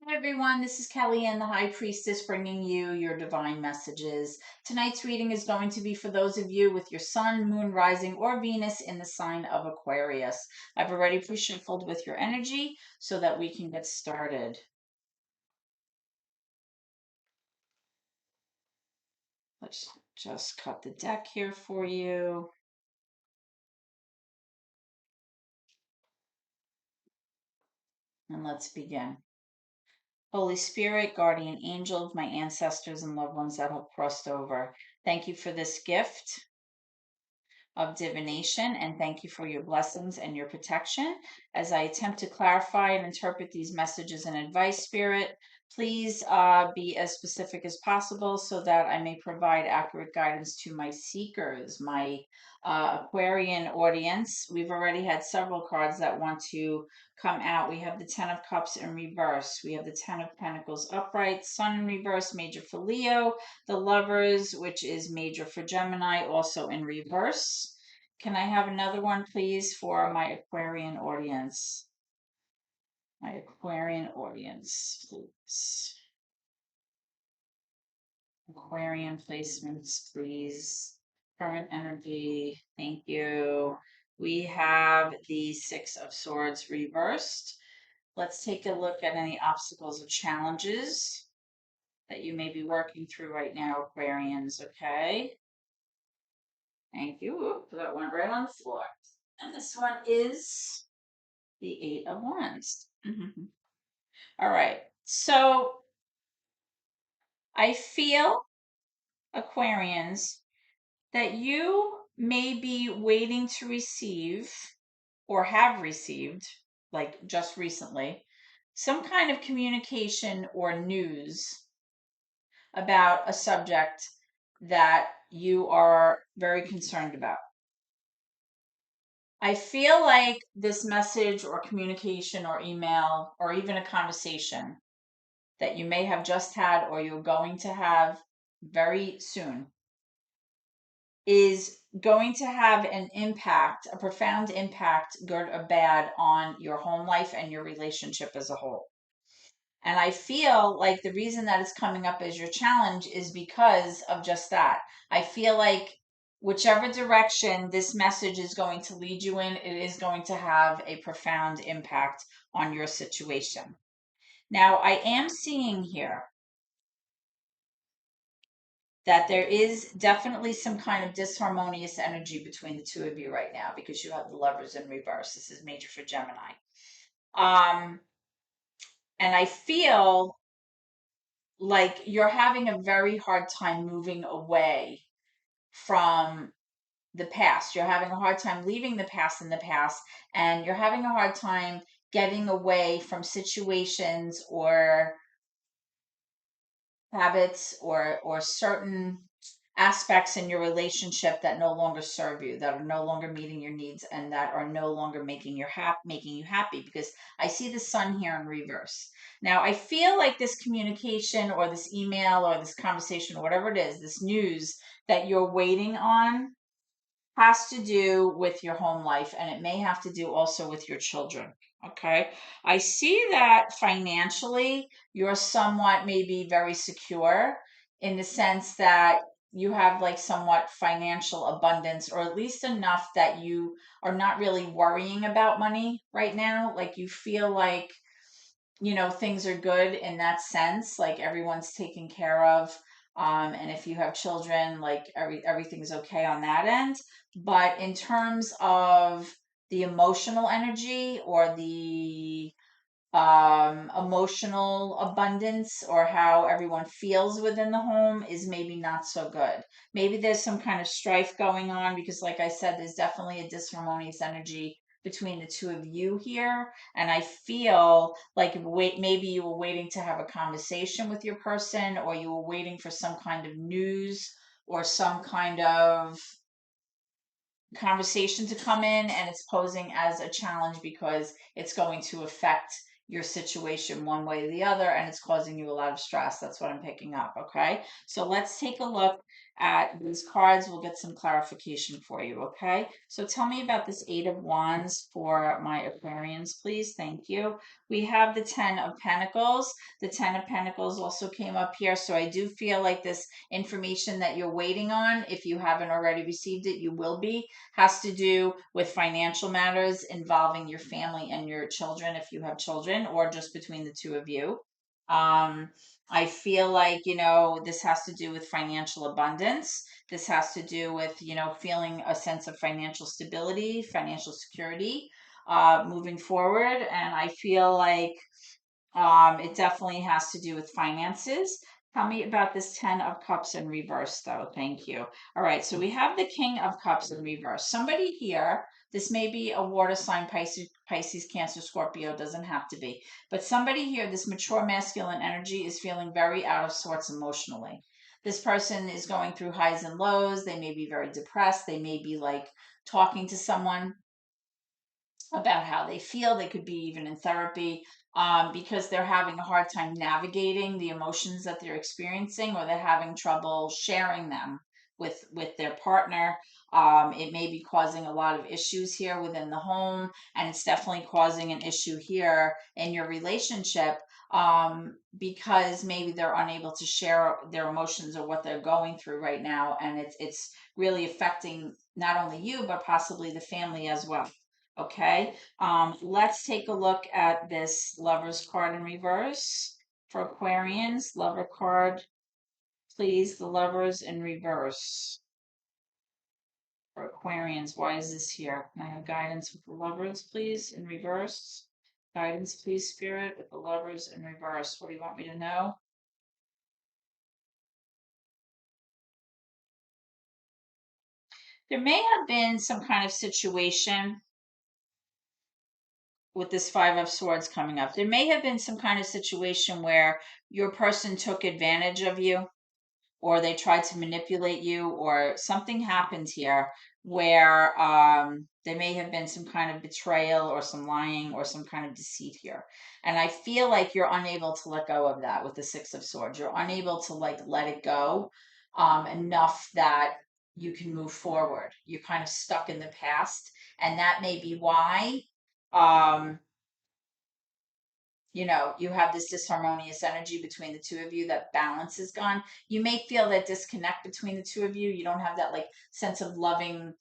Hi everyone, this is Kelly and the High Priestess bringing you your divine messages. Tonight's reading is going to be for those of you with your sun, moon, rising, or Venus in the sign of Aquarius. I've already pre-shuffled with your energy so that we can get started. Let's just cut the deck here for you. And let's begin. Holy Spirit, guardian angel of my ancestors and loved ones that have crossed over, thank you for this gift of divination, and thank you for your blessings and your protection. As I attempt to clarify and interpret these messages and advice, Spirit, please be as specific as possible so that I may provide accurate guidance to my seekers, my Aquarian audience. We've already had several cards that want to come out. We have the Ten of Cups in reverse. We have the Ten of Pentacles upright, Sun in reverse, major for Leo, the Lovers, which is major for Gemini, also in reverse. Can I have another one, please, for my Aquarian audience? My Aquarian audience, please. Aquarian placements, please. Current energy, thank you. We have the Six of Swords reversed. Let's take a look at any obstacles or challenges that you may be working through right now, Aquarians, okay? Thank you. Oop, that went right on the floor. And this one is the Eight of Wands. All right. So I feel, Aquarians, that you may be waiting to receive or have received, like just recently, some kind of communication or news about a subject that you are very concerned about. I feel like this message or communication or email or even a conversation that you may have just had or you're going to have very soon is going to have an impact, a profound impact, good or bad, on your home life and your relationship as a whole. And I feel like the reason that it's coming up as your challenge is because of just that. I feel like whichever direction this message is going to lead you in, it is going to have a profound impact on your situation. Now, I am seeing here that there is definitely some kind of disharmonious energy between the two of you right now because you have the Lovers in reverse. This is major for Gemini. Um, and I feel like you're having a very hard time moving away from the past. You're having a hard time leaving the past in the past, and you're having a hard time getting away from situations or habits or certain aspects in your relationship that no longer serve you, that are no longer meeting your needs, and that are no longer making making you happy, because I see the Sun here in reverse. Now, I feel like this communication or this email or this conversation or whatever it is, this news that you're waiting on, has to do with your home life, and it may have to do also with your children. Okay. I see that financially, you're somewhat maybe very secure in the sense that you have like somewhat financial abundance, or at least enough that you are not really worrying about money right now. Like you feel like, things are good in that sense, like everyone's taken care of. And if you have children, like everything's okay on that end. But in terms of the emotional energy or the emotional abundance, or how everyone feels within the home, is maybe not so good. Maybe there's some kind of strife going on because, like I said, there's definitely a disharmonious energy between the two of you here. And I feel like maybe you were waiting to have a conversation with your person, or you were waiting for some kind of news or some kind of conversation to come in, and it's posing as a challenge because it's going to affect your situation one way or the other, and it's causing you a lot of stress. That's what I'm picking up. Okay, so let's take a look at these cards, we'll get some clarification for you, okay? So tell me about this Eight of Wands for my Aquarians, please. Thank you. We have the Ten of Pentacles. The Ten of Pentacles also came up here, so I do feel like this information that you're waiting on, if you haven't already received it, you will be, has to do with financial matters involving your family and your children, if you have children, or just between the two of you. I feel like, this has to do with financial abundance. This has to do with, feeling a sense of financial stability, financial security, moving forward. And I feel like it definitely has to do with finances. Tell me about this Ten of Cups in reverse, though. Thank you. All right, so we have the King of Cups in reverse. Somebody here, this may be a water sign, Pisces, Cancer, Scorpio, doesn't have to be. But somebody here, this mature masculine energy is feeling very out of sorts emotionally. This person is going through highs and lows. They may be very depressed. They may be like talking to someone about how they feel. They could be even in therapy, because they're having a hard time navigating the emotions that they're experiencing, or they're having trouble sharing them with their partner. It may be causing a lot of issues here within the home, and it's definitely causing an issue here in your relationship, because maybe they're unable to share their emotions or what they're going through right now, and it's really affecting not only you but possibly the family as well. Okay, let's take a look at this Lover's card in reverse for Aquarians. Lover card, please. The Lovers in reverse for Aquarians. Why is this here? Can I have guidance with the Lovers, please, in reverse? Guidance, please, Spirit, with the Lovers in reverse. What do you want me to know? There may have been some kind of situation with this Five of Swords coming up. There may have been some kind of situation where your person took advantage of you, or they tried to manipulate you, or something happened here where there may have been some kind of betrayal or some lying or some kind of deceit here. And I feel like you're unable to let go of that with the Six of Swords. You're unable to like let it go enough that you can move forward. You're kind of stuck in the past, and that may be why um you have this disharmonious energy between the two of you. That balance is gone. You may feel that disconnect between the two of you. You don't have that like sense of loving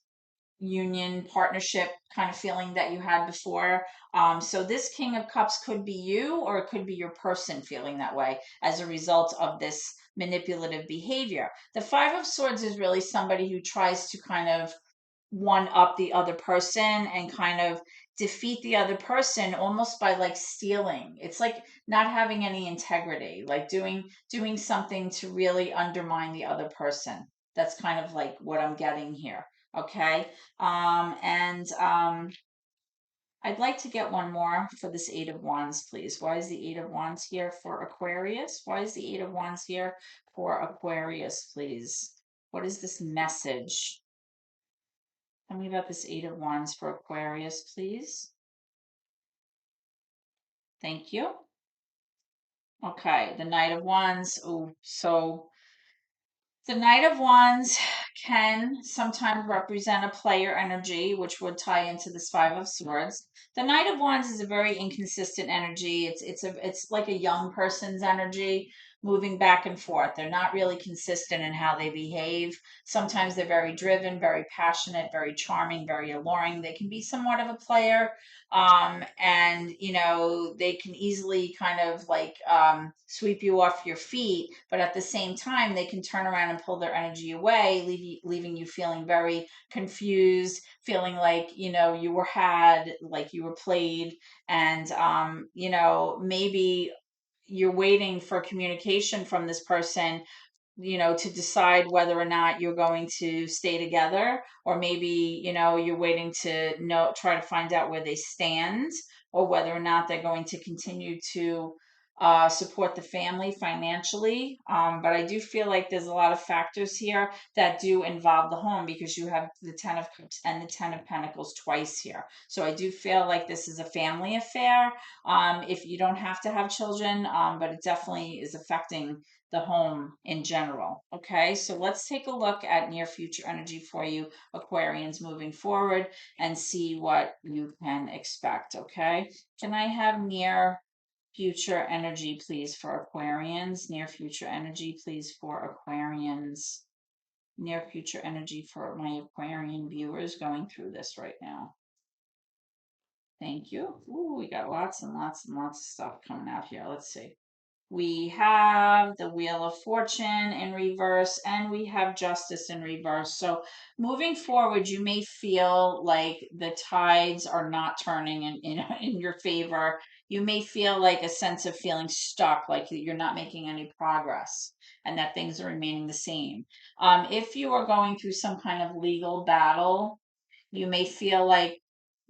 union partnership kind of feeling that you had before. So this King of Cups could be you, or it could be your person feeling that way as a result of this manipulative behavior. The Five of Swords is really somebody who tries to kind of one up the other person and kind of defeat the other person almost by like stealing. It's like not having any integrity, like doing something to really undermine the other person. That's kind of like what I'm getting here. Okay. And I'd like to get one more for this Eight of Wands, please. Why is the Eight of Wands here for Aquarius? Why is the Eight of Wands here for Aquarius, please? What is this message? Tell me about this Eight of Wands for Aquarius, please. Thank you. Okay, the Knight of Wands. Oh, so the Knight of Wands can sometimes represent a player energy, which would tie into this Five of Swords. The Knight of Wands is a very inconsistent energy. It's like a young person's energy, moving back and forth. They're not really consistent in how they behave. Sometimes they're very driven, very passionate, very charming, very alluring. They can be somewhat of a player, and they can easily kind of like sweep you off your feet, but at the same time they can turn around and pull their energy away, leaving you feeling very confused, feeling like you were had, like you were played. And maybe you're waiting for communication from this person, to decide whether or not you're going to stay together, or maybe, you're waiting to try to find out where they stand, or whether or not they're going to continue to support the family financially. But I do feel like there's a lot of factors here that do involve the home because you have the Ten of Cups and the Ten of Pentacles twice here. So I do feel like this is a family affair. If you don't have to have children, but it definitely is affecting the home in general. Okay, so let's take a look at near future energy for you, Aquarians, moving forward and see what you can expect. Okay, can I have near future energy, please, for Aquarians? Near future energy, please, for Aquarians. Near future energy for my Aquarian viewers going through this right now. Thank you. Ooh, we got lots and lots and lots of stuff coming out here. Let's see. We have the Wheel of Fortune in reverse, and we have Justice in reverse. So moving forward, you may feel like the tides are not turning in your favor. You may feel like a sense of feeling stuck, like you're not making any progress and that things are remaining the same. If you are going through some kind of legal battle, you may feel like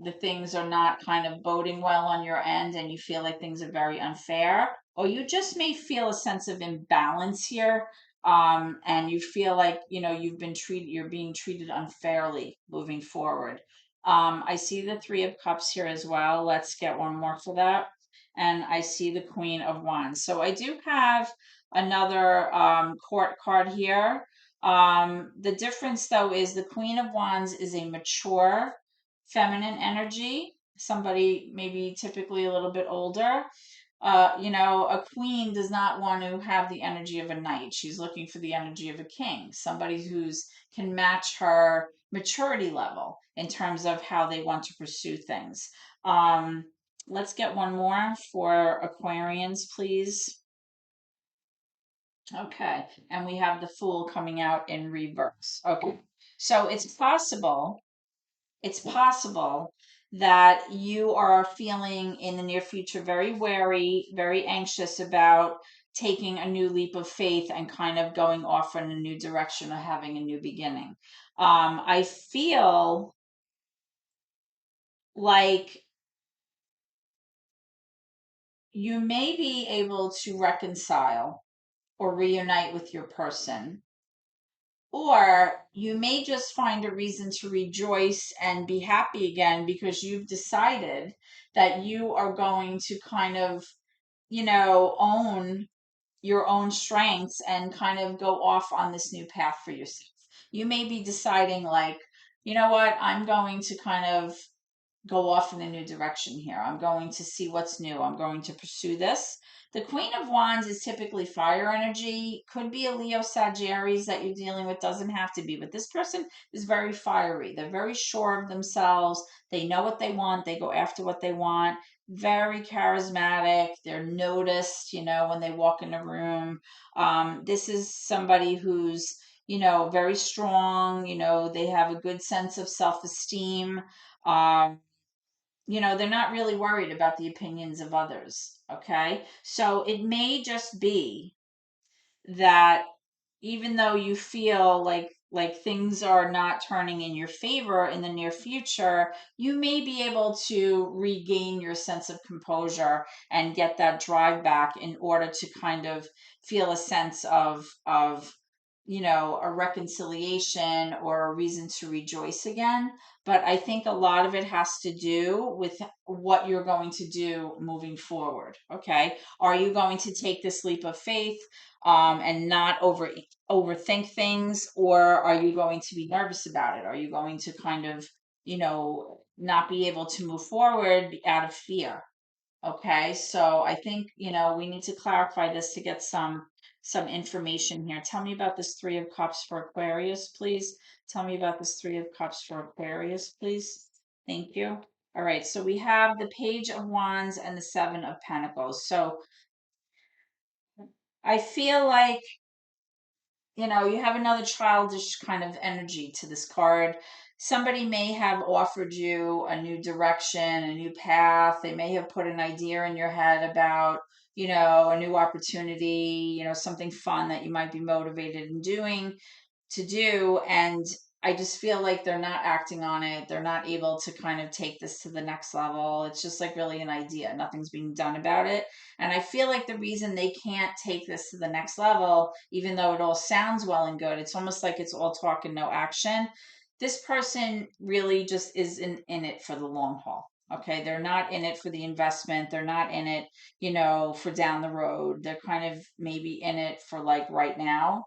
the things are not kind of boding well on your end and you feel like things are very unfair, or you just may feel a sense of imbalance here. And you feel like, you're being treated unfairly moving forward. I see the Three of Cups here as well. Let's get one more for that. And I see the Queen of Wands. So I do have another court card here. The difference though is the Queen of Wands is a mature feminine energy, somebody maybe typically a little bit older. A queen does not want to have the energy of a knight. She's looking for the energy of a king, somebody who's can match her maturity level in terms of how they want to pursue things. Um, let's get one more for Aquarians, please. Okay, and we have the Fool coming out in reverse. Okay, so it's possible that you are feeling in the near future very wary, very anxious about taking a new leap of faith and kind of going off in a new direction or having a new beginning. I feel like you may be able to reconcile or reunite with your person, or you may just find a reason to rejoice and be happy again because you've decided that you are going to kind of, own your own strengths and kind of go off on this new path for yourself. You may be deciding, like, you know what, I'm going to kind of go off in a new direction here. I'm going to see what's new. I'm going to pursue this. The Queen of Wands is typically fire energy. Could be a Leo Sagittarius that you're dealing with, doesn't have to be, but this person is very fiery. They're very sure of themselves. They know what they want. They go after what they want. Very charismatic. They're noticed, when they walk in a room. This is somebody who's, very strong. They have a good sense of self-esteem. Um, they're not really worried about the opinions of others. Okay. So it may just be that even though you feel like things are not turning in your favor in the near future, you may be able to regain your sense of composure and get that drive back in order to kind of feel a sense of a reconciliation or a reason to rejoice again. But I think a lot of it has to do with what you're going to do moving forward. Okay. Are you going to take this leap of faith and not overthink things, or are you going to be nervous about it? Are you going to kind of, not be able to move forward out of fear? Okay, so I think, we need to clarify this to get some information here. Tell me about this Three of Cups for Aquarius, please. Tell me about this Three of Cups for Aquarius, please. Thank you. All right, so we have the Page of Wands and the Seven of Pentacles. So I feel like, you have another childish kind of energy to this card. Somebody may have offered you a new direction, a new path. They may have put an idea in your head about, a new opportunity, something fun that you might be motivated in doing to do. And I just feel like they're not acting on it. They're not able to kind of take this to the next level. It's just like really an idea. Nothing's being done about it. And I feel like the reason they can't take this to the next level, even though it all sounds well and good, it's almost like it's all talk and no action. This person really just is in it for the long haul. Okay. They're not in it for the investment. They're not in it, for down the road. They're kind of maybe in it for like right now,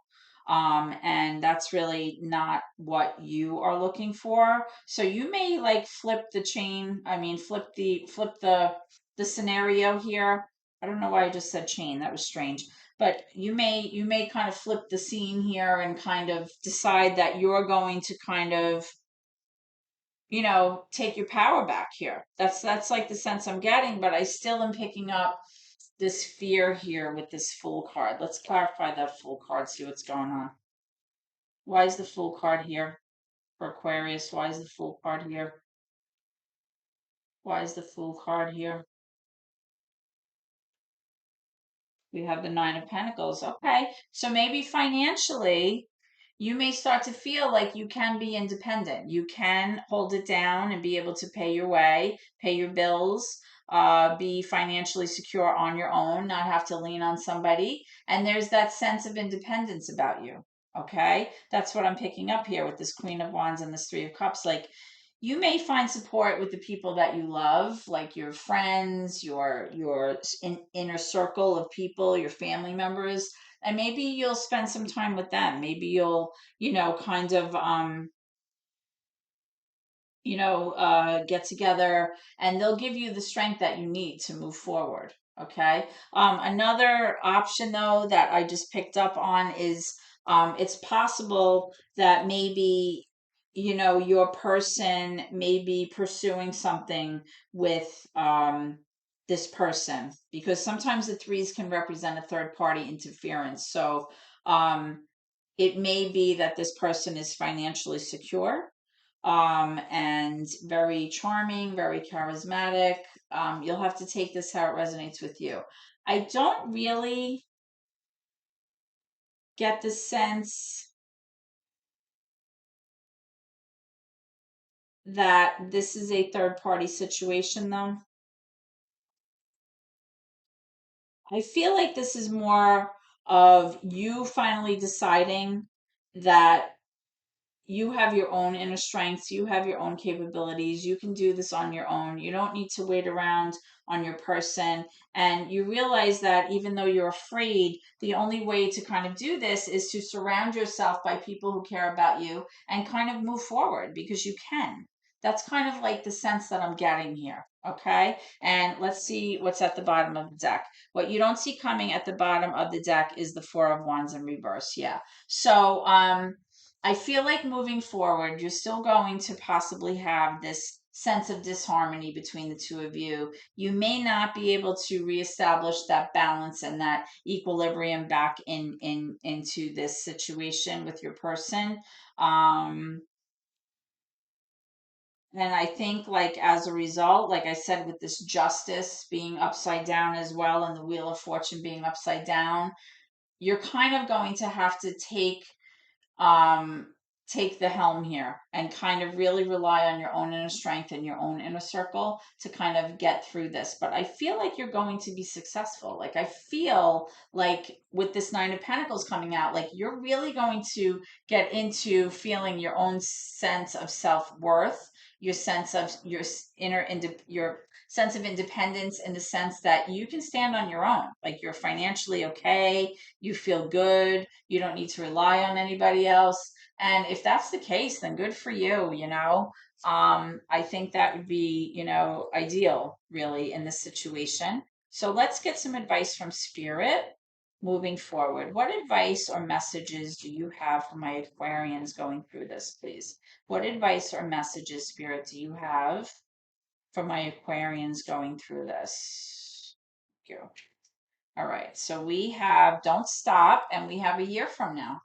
and that's really not what you are looking for. So you may like flip the chain. I mean, flip the scenario here. I don't know why I just said chain. That was strange. But you may kind of flip the scene here and kind of decide that you're going to kind of take your power back here. That's like the sense I'm getting, but I still am picking up this fear here with this Fool card. Let's clarify that Fool card, see what's going on. Why is the Fool card here for Aquarius? Why is the Fool card here? Why is the Fool card here? We have the Nine of Pentacles. Okay. So maybe financially, you may start to feel like you can be independent. You can hold it down and be able to pay your way, pay your bills, be financially secure on your own, not have to lean on somebody. And there's that sense of independence about you. Okay. That's what I'm picking up here with this Queen of Wands and this Three of Cups. Like, you may find support with the people that you love, like your friends, your inner circle of people, your family members, and maybe you'll spend some time with them. Maybe you'll, kind of get together, and they'll give you the strength that you need to move forward. Okay. Another option, though, that I just picked up on is it's possible that maybe, your person may be pursuing something with this person, because sometimes the threes can represent a third party interference. So it may be that this person is financially secure, and very charming, very charismatic. You'll have to take this how it resonates with you. I don't really get the sense that this is a third party situation, though. I feel like this is more of you finally deciding that you have your own inner strengths, you have your own capabilities, you can do this on your own. You don't need to wait around on your person. And you realize that even though you're afraid, the only way to kind of do this is to surround yourself by people who care about you and kind of move forward, because you can. That's kind of like the sense that I'm getting here. Okay. And let's see what's at the bottom of the deck. What you don't see coming at the bottom of the deck is the Four of Wands in reverse. Yeah. So, I feel like moving forward, you're still going to possibly have this sense of disharmony between the two of you. You may not be able to reestablish that balance and that equilibrium back into this situation with your person. Um, and I think, like, as a result, like I said, with this justice being upside down as well, and the Wheel of Fortune being upside down, you're kind of going to have to um, take the helm here and kind of really rely on your own inner strength and your own inner circle to kind of get through this. But I feel like you're going to be successful. Like, I feel like with this Nine of Pentacles coming out, like you're really going to get into feeling your own sense of self-worth, your sense of your your sense of independence, in the sense that you can stand on your own. Like, you're financially okay, you feel good, you don't need to rely on anybody else. And if that's the case, then good for you. I think that would be, ideal really in this situation. So let's get some advice from Spirit moving forward. What advice or messages do you have for my Aquarians going through this, please? What advice or messages, Spirit, do you have for my Aquarians going through this? Thank you. All right. So we have Don't Stop, and we have A Year From Now.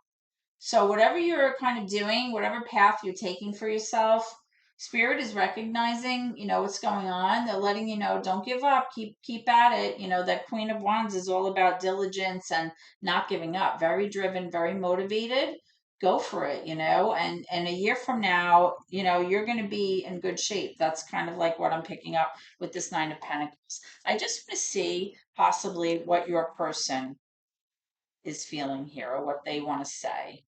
So whatever you're kind of doing, whatever path you're taking for yourself, Spirit is recognizing, what's going on. They're letting you know, don't give up. Keep at it. That Queen of Wands is all about diligence and not giving up. Very driven, very motivated. go for it, and a year from now, you're going to be in good shape. That's kind of like what I'm picking up with this Nine of Pentacles. I just want to see possibly what your person is feeling here or what they want to say,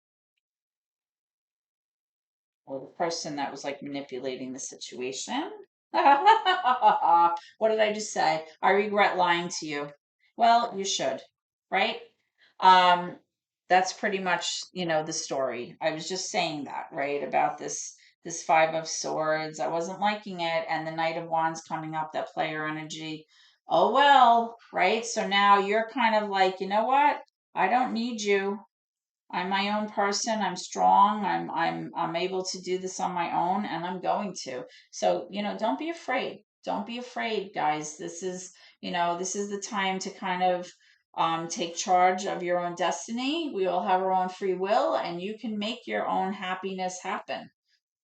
or the person that was like manipulating the situation. What did I just say? I regret lying to you. Well, you should, right? Um, that's pretty much, the story. I was just saying that, right? About this Five of Swords. I wasn't liking it, and the Knight of Wands coming up, that player energy. Oh well, right? So now you're kind of like, you know what? I don't need you. I'm my own person. I'm strong. I'm able to do this on my own, and I'm going to. So, don't be afraid. Don't be afraid, guys. This is the time to kind of take charge of your own destiny. We all have our own free will, and you can make your own happiness happen,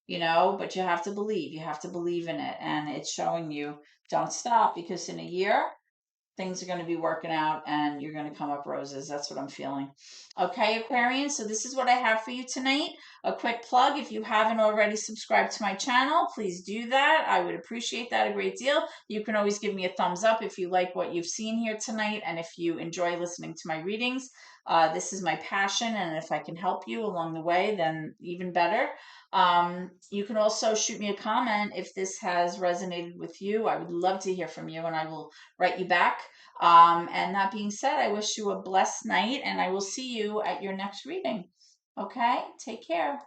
but you have to believe. You have to believe in it. And it's showing you, don't stop, because in a year, things are going to be working out and you're going to come up roses. That's what I'm feeling. Okay, Aquarian, so this is what I have for you tonight. A quick plug: if you haven't already subscribed to my channel, please do that. I would appreciate that a great deal. You can always give me a thumbs up if you like what you've seen here tonight and if you enjoy listening to my readings. This is my passion, and if I can help you along the way, then even better. You can also shoot me a comment if this has resonated with you. I would love to hear from you, and I will write you back. And that being said, I wish you a blessed night, and I will see you at your next reading. Okay, take care.